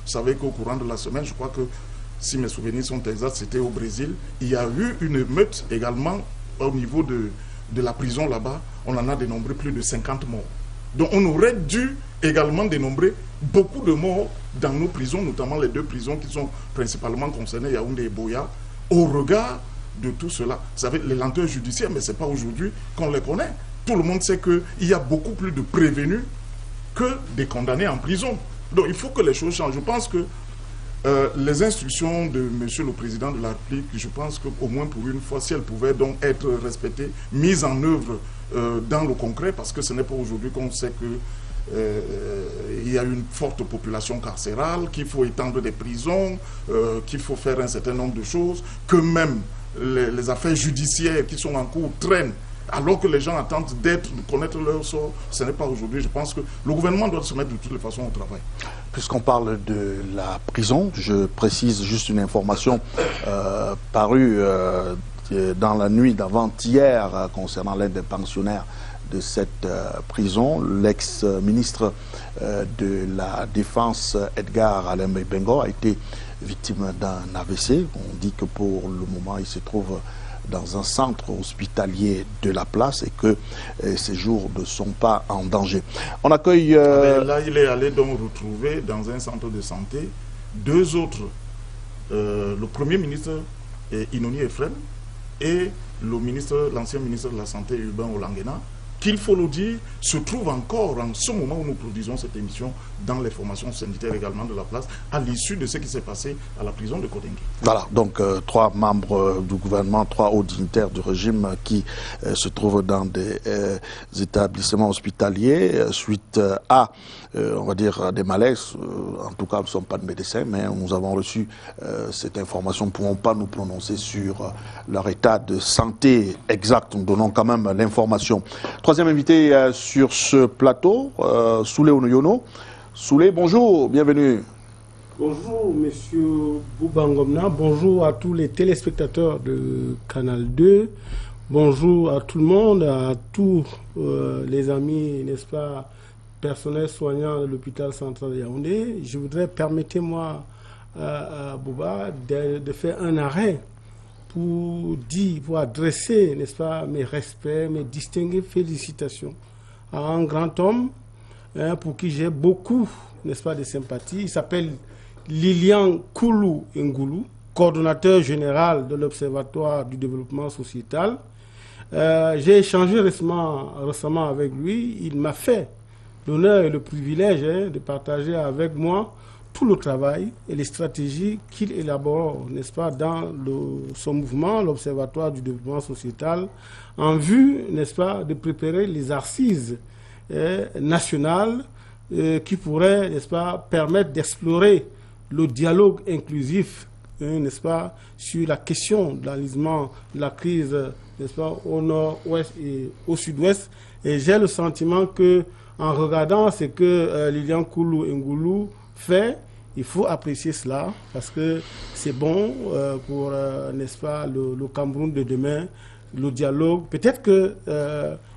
Vous savez qu'au courant de la semaine, je crois que, si mes souvenirs sont exacts, c'était au Brésil, il y a eu une émeute également au niveau de la prison là-bas. On en a dénombré plus de 50 morts. Donc on aurait dû également dénombrer beaucoup de morts dans nos prisons, notamment les 2 prisons qui sont principalement concernées, Yaoundé et Boya, au regard de tout cela. Vous savez, les lenteurs judiciaires, mais ce n'est pas aujourd'hui qu'on les connaît. Tout le monde sait qu'il y a beaucoup plus de prévenus que des condamnés en prison. Donc il faut que les choses changent. Je pense que les instructions de Monsieur le Président de la République, je pense qu'au moins pour une fois, si elles pouvaient donc être respectées, mises en œuvre dans le concret, parce que ce n'est pas aujourd'hui qu'on sait que il y a une forte population carcérale, qu'il faut étendre des prisons, qu'il faut faire un certain nombre de choses, que même les affaires judiciaires qui sont en cours traînent, alors que les gens attendent de connaître leur sort. Ce n'est pas aujourd'hui. Je pense que le gouvernement doit se mettre de toutes les façons au travail. Puisqu'on parle de la prison, je précise juste une information parue dans la nuit d'avant-hier concernant l'aide des pensionnaires de cette prison. L'ex-ministre de la Défense, Edgar Alain Bengo, a été victime d'un AVC. On dit que pour le moment, il se trouve dans un centre hospitalier de la place et que ses jours ne sont pas en danger. On accueille... Là, il est allé donc retrouver dans un centre de santé 2 autres. Le Premier ministre, Inoni Efrem, et l'ancien ministre de la Santé, Urbain Olangena, qu'il faut le dire, se trouve encore en ce moment où nous produisons cette émission dans les formations sanitaires également de la place, à l'issue de ce qui s'est passé à la prison de Kodengui. Voilà, donc 3 membres du gouvernement, 3 hauts dignitaires du régime qui se trouvent dans des établissements hospitaliers suite à, on va dire, des malaises. En tout cas, nous ne sommes pas de médecins, mais nous avons reçu cette information. Nous ne pouvons pas nous prononcer sur leur état de santé exact. Nous donnons quand même l'information. 3e invité sur ce plateau, Soulé Onoyono. Soulé, bonjour, bienvenue. Bonjour, monsieur Boubangomna. Bonjour à tous les téléspectateurs de Canal 2. Bonjour à tout le monde, à tous les amis, n'est-ce pas, personnels soignants de l'hôpital central de Yaoundé. Je voudrais, permettez-moi, Bouba, de faire un arrêt pour adresser, n'est-ce pas, mes respects, mes distinguées félicitations à un grand homme pour qui j'ai beaucoup, n'est-ce pas, de sympathie. Il s'appelle Lilian Koulou Ngoulou, coordonnateur général de l'Observatoire du développement sociétal. J'ai échangé récemment avec lui. Il m'a fait l'honneur et le privilège de partager avec moi tout le travail et les stratégies qu'il élabore, n'est-ce pas, dans son mouvement, l'Observatoire du développement sociétal, en vue, n'est-ce pas, de préparer les assises nationales qui pourraient, n'est-ce pas, permettre d'explorer le dialogue inclusif, n'est-ce pas, sur la question de l'enlisement de la crise, n'est-ce pas, au nord-ouest et au sud-ouest. Et j'ai le sentiment que, en regardant ce que Lilian Koulou Ngoulou fait, il faut apprécier cela parce que c'est bon pour, n'est-ce pas, le Cameroun de demain, le dialogue. Peut-être que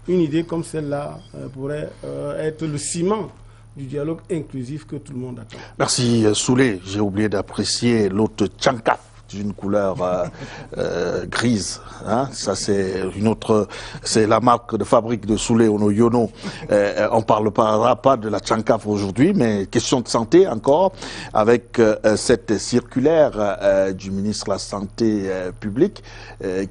une idée comme celle-là pourrait être le ciment du dialogue inclusif que tout le monde attend. Merci Soulé. J'ai oublié d'apprécier l'autre Tchankaf d'une couleur grise. Hein? Ça c'est une autre, c'est la marque de fabrique de Soulé Onoyono. On parlera pas de la Tchankaf aujourd'hui, mais question de santé encore, avec cette circulaire du ministre de la Santé publique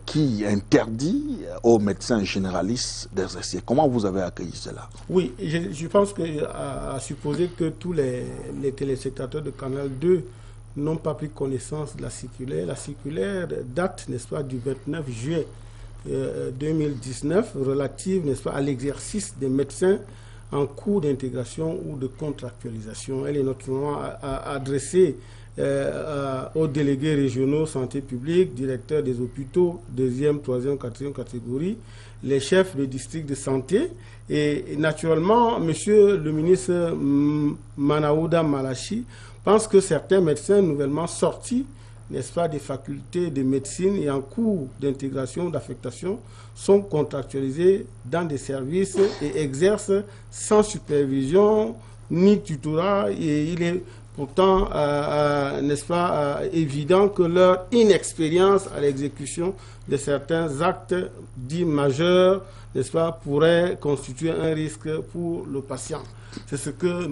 qui interdit aux médecins généralistes d'exercer. Comment vous avez accueilli cela? Oui, je pense qu'à supposer que tous les téléspectateurs de Canal 2 n'ont pas pris connaissance de la circulaire. La circulaire date, n'est-ce pas, du 29 juillet 2019, relative, n'est-ce pas, à l'exercice des médecins en cours d'intégration ou de contractualisation. Elle est notamment adressée aux délégués régionaux santé publique, directeurs des hôpitaux, 2e, 3e, 4e catégorie, les chefs de district de santé. Et naturellement, monsieur le ministre Manaouda Malachi pense que certains médecins nouvellement sortis, n'est-ce pas, des facultés de médecine et en cours d'intégration, d'affectation, sont contractualisés dans des services et exercent sans supervision ni tutorat. Et il est pourtant, n'est-ce pas, évident que leur inexpérience à l'exécution de certains actes dits majeurs, n'est-ce pas, pourrait constituer un risque pour le patient. C'est ce que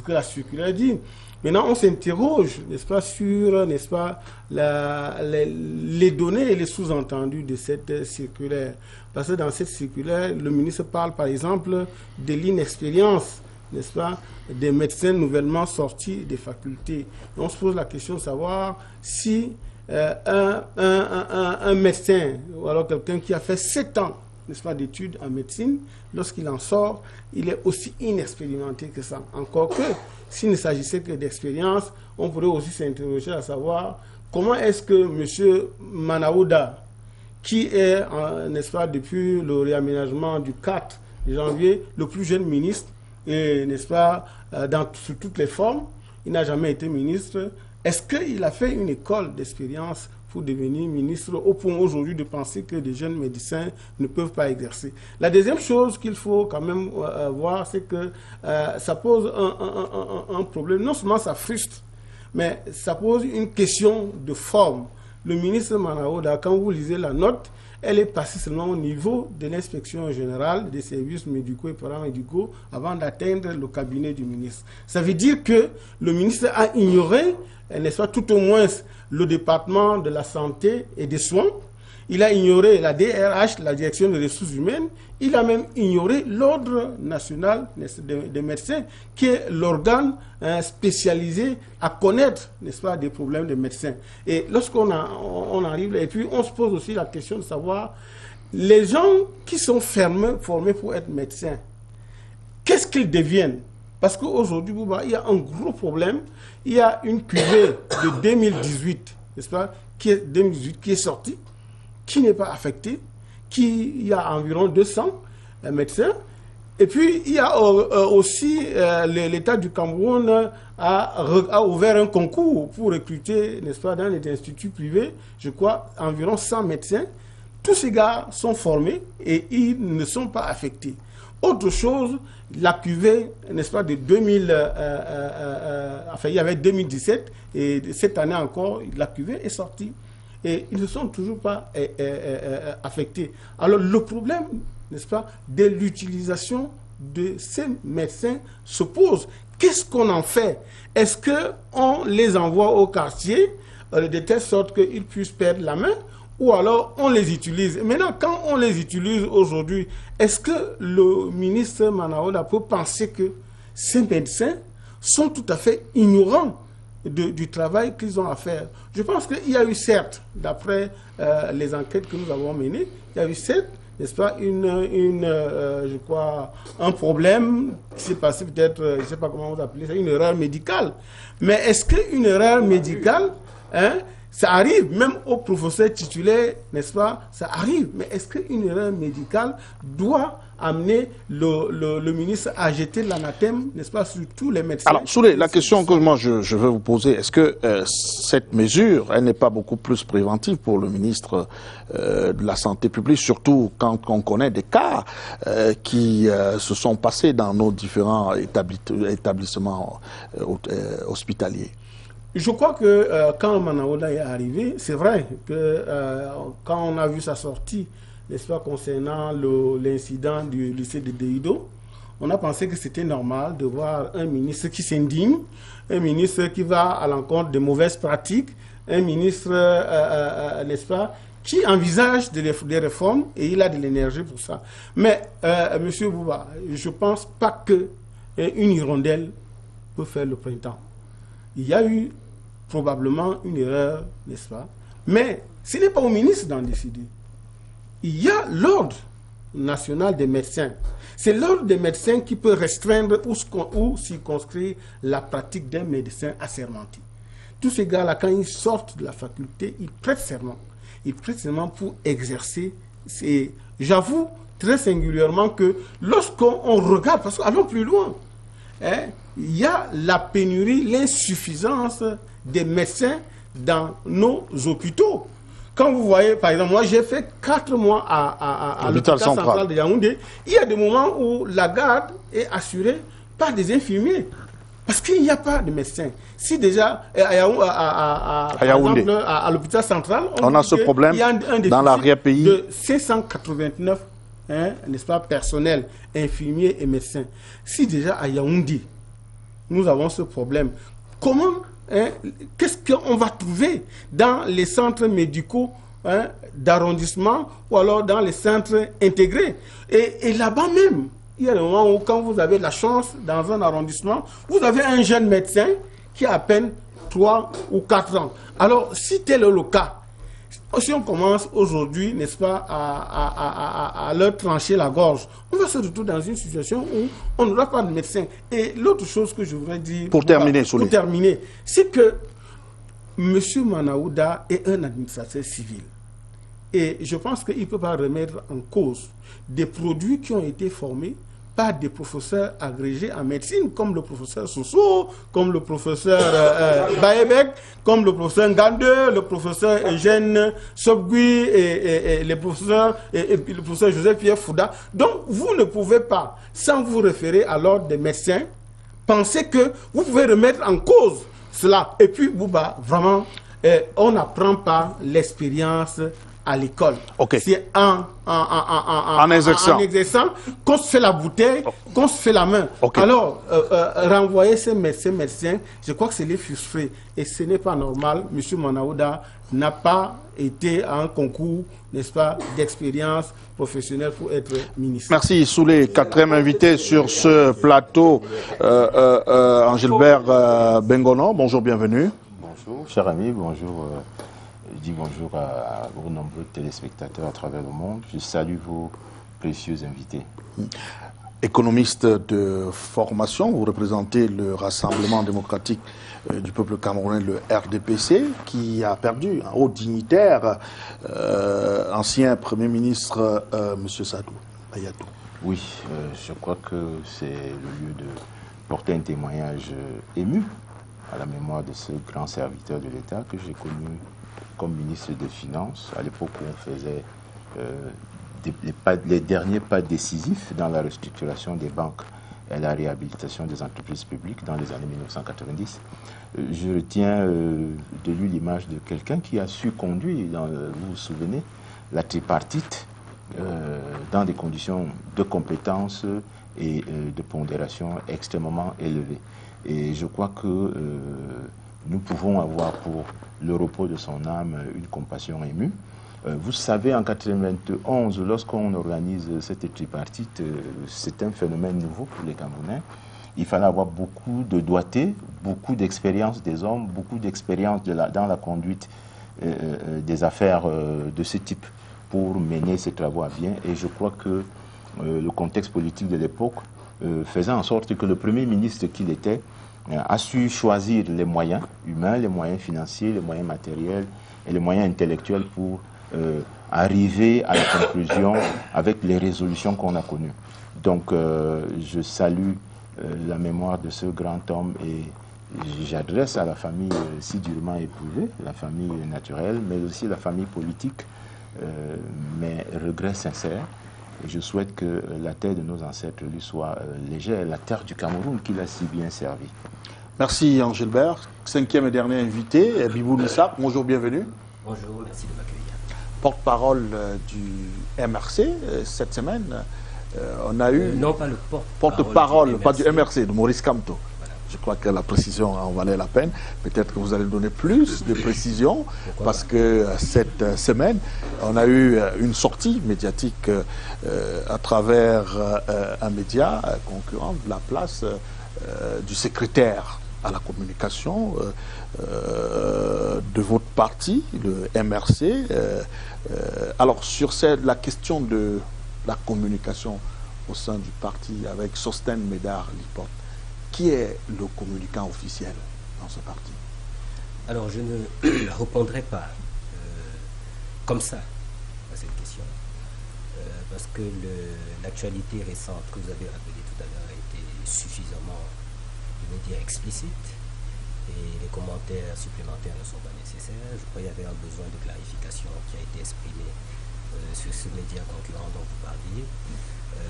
la circulaire dit. Maintenant, on s'interroge, n'est-ce pas, sur, n'est-ce pas, les données et les sous-entendus de cette circulaire. Parce que dans cette circulaire, le ministre parle, par exemple, de l'inexpérience, n'est-ce pas, des médecins nouvellement sortis des facultés. Et on se pose la question de savoir si un médecin, ou alors quelqu'un qui a fait 7 ans, n'est-ce pas, d'études en médecine, lorsqu'il en sort, il est aussi inexpérimenté que ça. Encore que, s'il ne s'agissait que d'expérience, on pourrait aussi s'interroger à savoir comment est-ce que M. Manaouda, qui est, n'est-ce pas, depuis le réaménagement du 4 janvier, le plus jeune ministre, et n'est-ce pas, sous toutes les formes, il n'a jamais été ministre. Est-ce qu'il a fait une école d'expérience pour devenir ministre, au point aujourd'hui de penser que des jeunes médecins ne peuvent pas exercer? La deuxième chose qu'il faut quand même voir, c'est que ça pose un problème. Non seulement ça frustre, mais ça pose une question de forme. Le ministre Manaouda, quand vous lisez la note, elle est passée seulement au niveau de l'inspection générale des services médicaux et paramédicaux avant d'atteindre le cabinet du ministre. Ça veut dire que le ministre a ignoré, n'est-ce pas, tout au moins le département de la santé et des soins. Il a ignoré la DRH, la direction des ressources humaines. Il a même ignoré l'ordre national des médecins, qui est l'organe spécialisé à connaître, n'est-ce pas, des problèmes des médecins. Et lorsqu'on on arrive là, et puis on se pose aussi la question de savoir, les gens qui sont formés pour être médecins, qu'est-ce qu'ils deviennent? Parce qu'aujourd'hui, il y a un gros problème. Il y a une cuvée de 2018, n'est-ce pas, qui est sortie, qui n'est pas affectée, il y a environ 200 médecins. Et puis, il y a aussi l'État du Cameroun a ouvert un concours pour recruter, n'est-ce pas, dans les instituts privés, je crois, environ 100 médecins. Tous ces gars sont formés et ils ne sont pas affectés. Autre chose, la cuvée, n'est-ce pas, de 2000, enfin, il y avait 2017, et cette année encore, la cuvée est sortie. Et ils ne sont toujours pas affectés. Alors, le problème, n'est-ce pas, de l'utilisation de ces médecins se pose. Qu'est-ce qu'on en fait? Est-ce qu'on les envoie au quartier de telle sorte qu'ils puissent perdre la main? Ou alors on les utilise. Maintenant, quand on les utilise aujourd'hui, est-ce que le ministre Manaouda peut penser que ces médecins sont tout à fait ignorants du travail qu'ils ont à faire? Je pense qu'il y a eu certes, d'après les enquêtes que nous avons menées, il y a eu certes, n'est-ce pas, je crois, un problème qui s'est passé peut-être, je ne sais pas comment vous appelez ça, une erreur médicale. Mais est-ce qu'une erreur médicale, ça arrive, même aux professeurs titulaires, n'est-ce pas, ça arrive. Mais est-ce qu'une erreur médicale doit amener le ministre à jeter l'anathème, n'est-ce pas, sur tous les médecins? Alors, Soulé, la question que moi je veux vous poser, est-ce que cette mesure, elle n'est pas beaucoup plus préventive pour le ministre de la Santé publique, surtout quand on connaît des cas qui se sont passés dans nos différents établissements hospitaliers? Je crois que quand Manaouda est arrivé, c'est vrai que quand on a vu sa sortie, n'est-ce pas, concernant l'incident du lycée de Deido, on a pensé que c'était normal de voir un ministre qui s'indigne, un ministre qui va à l'encontre de mauvaises pratiques, un ministre, n'est-ce pas, qui envisage des réformes et il a de l'énergie pour ça. Mais, Monsieur Bouba, je ne pense pas qu'une hirondelle peut faire le printemps. Il y a eu probablement une erreur, n'est-ce pas? Mais ce n'est pas au ministre d'en décider. Il y a l'ordre national des médecins. C'est l'ordre des médecins qui peut restreindre ou circonscrire la pratique d'un médecin assermenté. Tous ces gars-là, quand ils sortent de la faculté, ils prêtent serment. Ils prêtent serment pour exercer. J'avoue très singulièrement que lorsqu'on regarde, parce qu'allons plus loin, il y a la pénurie, l'insuffisance des médecins dans nos hôpitaux. Quand vous voyez, par exemple, moi j'ai fait 4 mois à l'hôpital central de Yaoundé, il y a des moments où la garde est assurée par des infirmiers. Parce qu'il n'y a pas de médecins. Si déjà, par exemple, à l'hôpital central, on a ce problème il y a un déficit dans l'arrière-pays de 589 n'est-ce pas, personnel, infirmiers et médecins. Si déjà à Yaoundé, nous avons ce problème, comment, qu'est-ce qu'on va trouver dans les centres médicaux d'arrondissement ou alors dans les centres intégrés? Et là-bas même, il y a un moment où quand vous avez la chance dans un arrondissement, vous avez un jeune médecin qui a à peine 3 ou 4 ans. Alors, si tel est le cas, si on commence aujourd'hui, n'est-ce pas, à leur trancher la gorge, on va se retrouver dans une situation où on n'aura pas de médecin. Et l'autre chose que je voudrais dire, pour terminer, c'est que M. Manaouda est un administrateur civil. Et je pense qu'il ne peut pas remettre en cause des produits qui ont été formés par des professeurs agrégés en médecine, comme le professeur Soso, comme le professeur Baebek, comme le professeur Ngande, le professeur Eugène Sobgui et le professeur Joseph-Pierre Fouda. Donc, vous ne pouvez pas, sans vous référer à l'ordre des médecins, penser que vous pouvez remettre en cause cela. Et puis, Bouba, vraiment, on n'apprend pas l'expérience à l'école. Okay. C'est en exerçant qu'on se fait la bouteille, qu'on se fait la main. Okay. Alors, renvoyer ces médecins, je crois que c'est les frustrer. Et ce n'est pas normal. M. Manaouda n'a pas été à un concours, n'est-ce pas, d'expérience professionnelle pour être ministre. Merci. Sous les quatrième invité sur ce plateau, Angilbert Bengono. Bonjour, bienvenue. Bonjour, cher ami, bonjour. Je dis bonjour à vos nombreux téléspectateurs à travers le monde. Je salue vos précieux invités. Économiste de formation, vous représentez le Rassemblement démocratique du peuple camerounais, le RDPC, qui a perdu un haut dignitaire, ancien Premier ministre, M. Sadou Ayatou. Oui, je crois que c'est le lieu de porter un témoignage ému à la mémoire de ce grand serviteur de l'État que j'ai connu comme ministre des Finances, à l'époque où on faisait les derniers pas décisifs dans la restructuration des banques et la réhabilitation des entreprises publiques dans les années 1990. Je retiens de lui l'image de quelqu'un qui a su conduire, vous vous souvenez, la tripartite dans des conditions de compétences et de pondération extrêmement élevées. Et je crois que nous pouvons avoir pour le repos de son âme une compassion émue. Vous savez, en 1991, lorsqu'on organise cette tripartite, c'est un phénomène nouveau pour les Camerounais. Il fallait avoir beaucoup de doigté, beaucoup d'expérience des hommes, beaucoup d'expérience dans la conduite des affaires de ce type pour mener ces travaux à bien. Et je crois que le contexte politique de l'époque faisait en sorte que le Premier ministre qu'il était a su choisir les moyens humains, les moyens financiers, les moyens matériels et les moyens intellectuels pour arriver à la conclusion avec les résolutions qu'on a connues. Donc je salue la mémoire de ce grand homme et j'adresse à la famille si durement éprouvée, la famille naturelle, mais aussi la famille politique, mes regrets sincères. Je souhaite que la terre de nos ancêtres lui soit légère, la terre du Cameroun qui l'a si bien servi. Merci Angilbert. Cinquième et dernier invité, Bibou Nissa. Bonjour, bienvenue. Bonjour, merci de m'accueillir. Porte-parole du MRC, cette semaine, on a eu... non, pas le porte-parole, pas du MRC, de Maurice Kamto. Voilà. Je crois que la précision en valait la peine. Peut-être que vous allez donner plus de précisions, parce que cette semaine, on a eu une sortie médiatique à travers un média concurrent de la place du secrétaire à la communication de votre parti, le MRC. Alors, sur la question de la communication au sein du parti avec Sosten Médard Lipport, qui est le communicant officiel dans ce parti? Alors, je ne répondrai pas comme ça à cette question, parce que l'actualité récente que vous avez rappelée tout à l'heure a été suffisamment, je veux dire, explicite, et les commentaires supplémentaires ne sont pas nécessaires. Je crois qu'il y avait un besoin de clarification qui a été exprimé sur ce média concurrent dont vous parliez.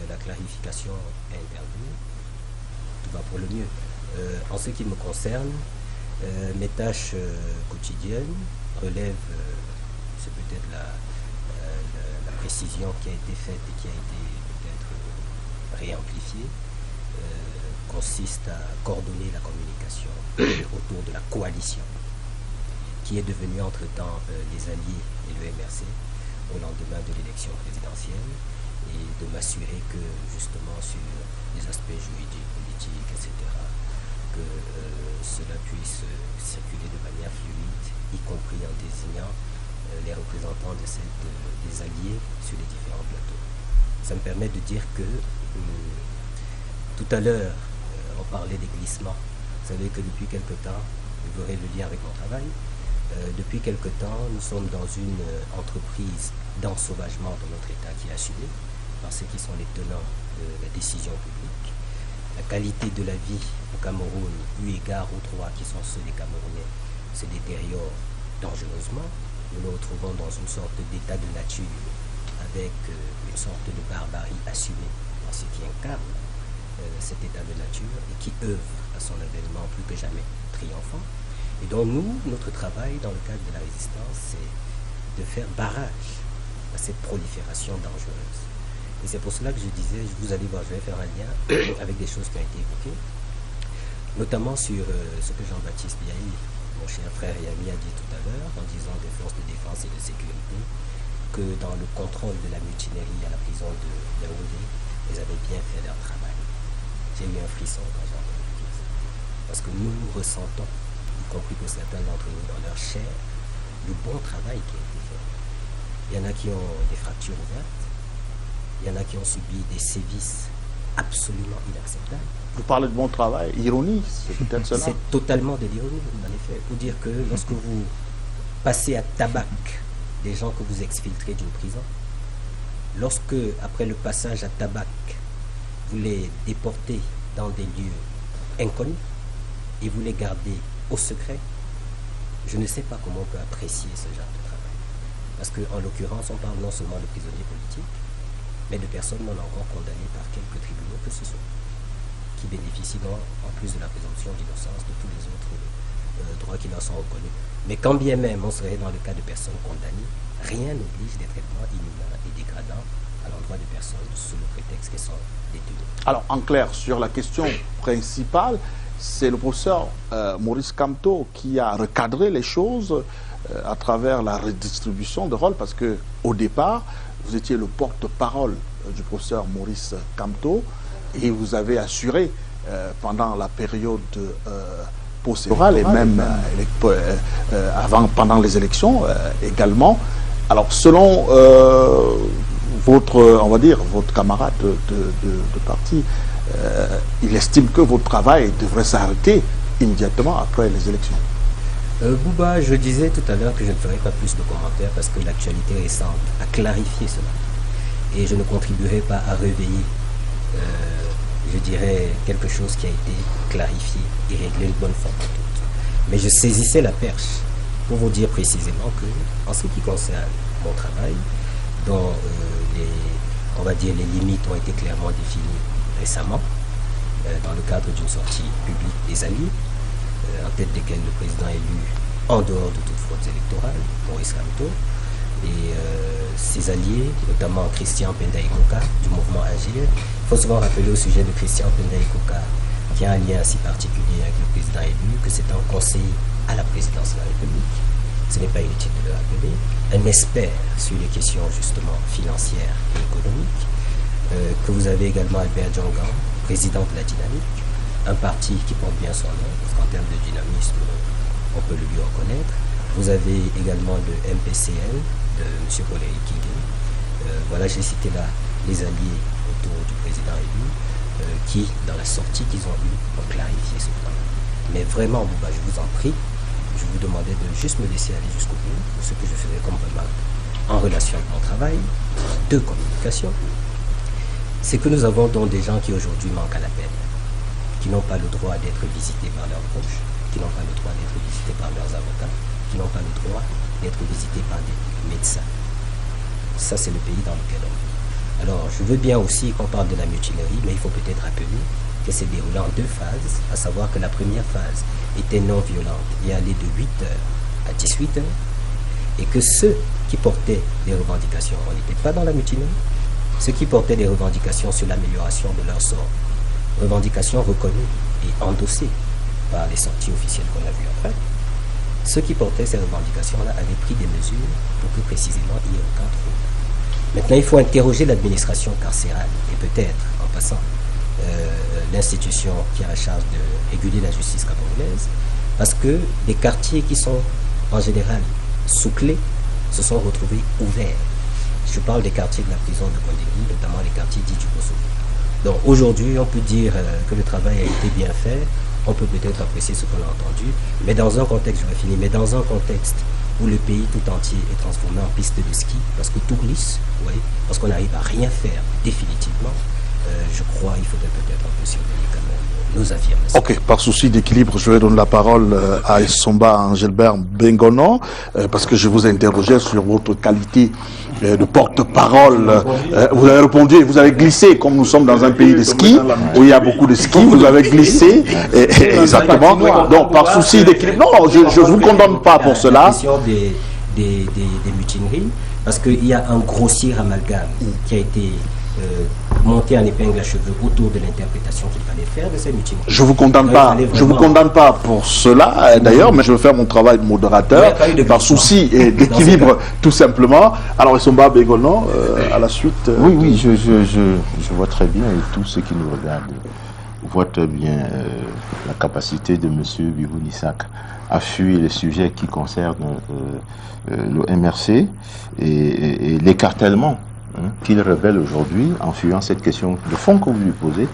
La clarification est intervenue, tout va pour le mieux. En ce qui me concerne, mes tâches quotidiennes relèvent, c'est peut-être la précision qui a été faite et qui a été peut-être réamplifiée, consiste à coordonner la communication autour de la coalition qui est devenue entre-temps les Alliés et le MRC au lendemain de l'élection présidentielle, et de m'assurer que justement sur les aspects juridiques, politiques, etc., que cela puisse circuler de manière fluide, y compris en désignant les représentants des Alliés sur les différents plateaux. Ça me permet de dire que tout à l'heure, on parlait des glissements. Vous savez que depuis quelque temps, vous verrez le lien avec mon travail, depuis quelque temps, nous sommes dans une entreprise d'ensauvagement de notre État qui est assumée par ceux qui sont les tenants de la décision publique. La qualité de la vie au Cameroun, eu égard aux droits qui sont ceux des Camerounais, se détériore dangereusement. Nous nous retrouvons dans une sorte d'état de nature avec une sorte de barbarie assumée par ceux qui incarnent cet état de nature et qui œuvrent à son avènement plus que jamais triomphant. Et donc nous, notre travail dans le cadre de la résistance, c'est de faire barrage à cette prolifération dangereuse. Et c'est pour cela que je disais, vous allez voir, je vais faire un lien avec des choses qui ont été évoquées, notamment sur ce que Jean-Baptiste Biaï, mon cher frère et ami, a dit tout à l'heure, en disant des forces de défense et de sécurité, que dans le contrôle de la mutinerie à la prison de Yaoundé, ils avaient bien fait leur travail. J'ai eu un frisson quand j'ai entendu dire ça. Parce que nous ressentons, y compris pour certains d'entre nous dans leur chair, le bon travail qui a été fait. Il y en a qui ont des fractures ouvertes, il y en a qui ont subi des sévices absolument inacceptables. Vous parlez de bon travail, ironie, c'est peut-être cela. C'est totalement de l'ironie, en effet. Pour dire que lorsque vous passez à tabac des gens que vous exfiltrez d'une prison, lorsque, après le passage à tabac, vous les déportez dans des lieux inconnus et vous les gardez au secret, je ne sais pas comment on peut apprécier ce genre de travail. Parce qu'en l'occurrence, on parle non seulement de prisonniers politiques, mais de personnes non encore condamnées par quelques tribunaux que ce soit, qui bénéficient donc, en plus de la présomption d'innocence, de tous les autres droits qui leur sont reconnus. Mais quand bien même on serait dans le cas de personnes condamnées, rien n'oblige des traitements inhumains et dégradants à l'endroit des personnes sous le prétexte qu'elles sont détenues. Alors, en clair, sur la question principale, c'est le professeur Maurice Kamto qui a recadré les choses à travers la redistribution de rôles, parce que au départ, vous étiez le porte-parole du professeur Maurice Kamto et vous avez assuré pendant la période post-électorale et même pendant les élections également. Alors, selon votre camarade de parti, il estime que votre travail devrait s'arrêter immédiatement après les élections. Bouba, je disais tout à l'heure que je ne ferai pas plus de commentaires parce que l'actualité récente a clarifié cela. Et je ne contribuerai pas à réveiller, je dirais, quelque chose qui a été clarifié et réglé une bonne fois pour toutes. Mais je saisissais la perche pour vous dire précisément que, en ce qui concerne mon travail, dont on va dire les limites ont été clairement définies récemment, dans le cadre d'une sortie publique des Alliés, en tête desquels le président élu en dehors de toute fraude électorale, Maurice Kamto, et ses alliés, notamment Christian Pendaï Koka du mouvement Agir. Il faut souvent rappeler au sujet de Christian Pendaï Koka, qui a un lien si particulier avec le président élu, que c'est un conseiller à la présidence de la République. Ce n'est pas inutile de le rappeler. Un expert sur les questions justement financières et économiques. Que vous avez également Albert Djongan, président de la Dynamique, un parti qui porte bien son nom, parce qu'en termes de dynamisme, on peut le lui reconnaître. Vous avez également le MPCL de M. Boléry Kingé. Voilà, j'ai cité là les alliés autour du président élu, qui, dans la sortie qu'ils ont eue, ont clarifié ce plan. Mais vraiment, Bouba, je vous en prie, je vous demandais de juste me laisser aller jusqu'au bout de ce que je faisais comme remarque en relation avec mon travail de communication. C'est que nous avons donc des gens qui aujourd'hui manquent à la peine, qui n'ont pas le droit d'être visités par leurs proches, qui n'ont pas le droit d'être visités par leurs avocats, qui n'ont pas le droit d'être visités par des médecins. Ça, c'est le pays dans lequel on vit. Alors, je veux bien aussi qu'on parle de la mutinerie, mais il faut peut-être rappeler qui s'est déroulée en 2 phases, à savoir que la première phase était non violente et allait de 8h à 18h, et que ceux qui portaient des revendications, on n'était pas dans la mutinerie, ceux qui portaient des revendications sur l'amélioration de leur sort, revendications reconnues et endossées par les sorties officielles qu'on a vues après, ceux qui portaient ces revendications-là avaient pris des mesures pour que précisément il n'y ait aucun trouble. Maintenant, il faut interroger l'administration carcérale et peut-être, en passant, l'institution qui a la charge de réguler la justice camerounaise, parce que des quartiers qui sont en général sous clé se sont retrouvés ouverts. Je parle des quartiers de la prison de Kondéli, notamment les quartiers dits du Kosovo. Donc aujourd'hui, on peut dire que le travail a été bien fait, on peut peut-être apprécier ce qu'on a entendu, mais dans un contexte, j'aurais fini, mais dans un contexte où le pays tout entier est transformé en piste de ski, parce que tout glisse, vous voyez, parce qu'on n'arrive à rien faire définitivement, je crois qu'il faudrait peut-être un peu surveiller quand même nos affirmations. Ok, par souci d'équilibre, je vais donner la parole à Essomba Angelbert Bengono, parce que je vous interrogeais sur votre qualité de porte-parole. Vous avez répondu et vous avez glissé, comme nous sommes dans un pays de ski, où il y a beaucoup de ski, vous avez glissé, exactement. Donc, par souci d'équilibre, non, je ne vous condamne pas pour cela. La question des mutineries, parce qu'il y a un grossier amalgame qui a été monté en épingle à cheveux autour de l'interprétation qu'il fallait faire de ces mutineries. Je vous condamne pas. Je vous condamne pas pour cela, d'ailleurs, mais je veux faire mon travail de modérateur par souci d'équilibre, tout simplement. Alors, Essomba Bengono, à la suite. Oui, je vois très bien, et tous ceux qui nous regardent voient très bien la capacité de M. Bihoun Isaac à fuir les sujets qui concernent le MRC et l'écartèlement qu'il révèle aujourd'hui en fuyant cette question de fond que vous lui posez,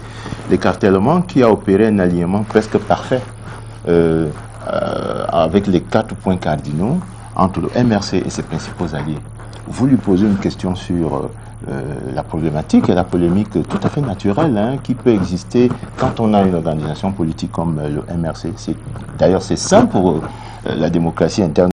l'écartèlement qui a opéré un alignement presque parfait avec les 4 points cardinaux entre le MRC et ses principaux alliés. Vous lui posez une question sur la problématique et la polémique tout à fait naturelle qui peut exister quand on a une organisation politique comme le MRC. D'ailleurs, c'est sain pour la démocratie interne.